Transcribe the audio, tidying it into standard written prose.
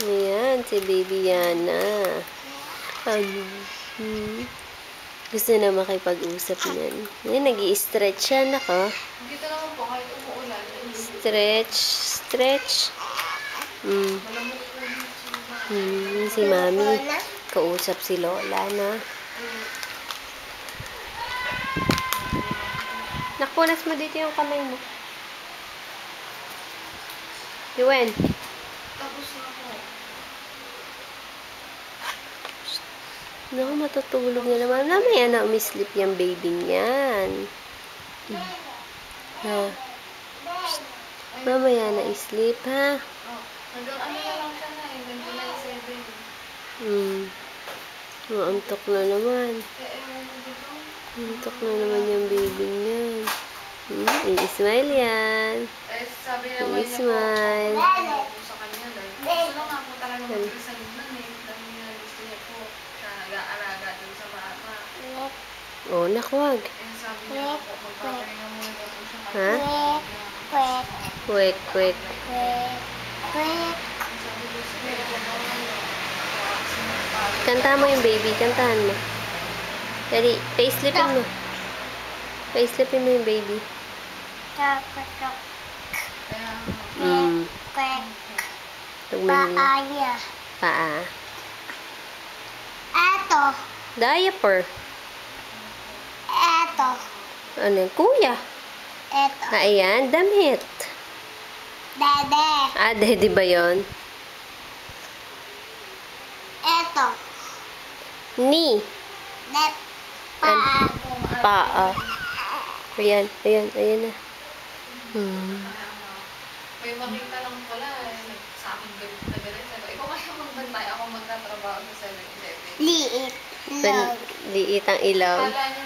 Ayan, si Baby Yana. Gusto na makipag-usap niyan. Ayan, nag-i-stretch siya, nako. Dito naman po, kahit umuulan. Stretch, stretch. Malamok po dito. Si Mami. Kausap si Lola, na. Nakpunas mo dito yung kamay mo. Yuen. Tapos na po. Naku, matutulog na naman. Mamaya na umislip yung baby niyan. Ha? Mamaya na isleep, ha? Oh, hanggang ano na lang siya na eh. Hanggang July 7. Antok na naman. Ewan mo dito. Antok na naman yung baby niyan. I-smile yan. Sabi naman niya po, I-smile. ako sa kanya dahil gusto lang ako talaga mag-isa naman eh. Dahil niya gusto niya po siya nag-aaraga dun sa bata. Oh, nakwag. Sabi niya po, magpapahinga muna daw po siya. Ha? Quick, quick. Sabi ko, sige, Kanta mo yung baby. Kantahan mo. Dali, paislipin mo. Paislipin mo yung baby. kaya Paanya. Paa. Eto. Diaper. Eto. Ano yung kuya? Eto. Ayan, damit. Dede. Daddy ba yun? Eto. Knee. Net. Paa. Paa. Ayan, ayan, ayan na. may makita lang pala eh, sa akin galit na galit. Sabi, ikaw kaya magbantay, ako magtatrabaho sa 7-Eleven. Liit. Log. Liit ang ilaw. Kala niya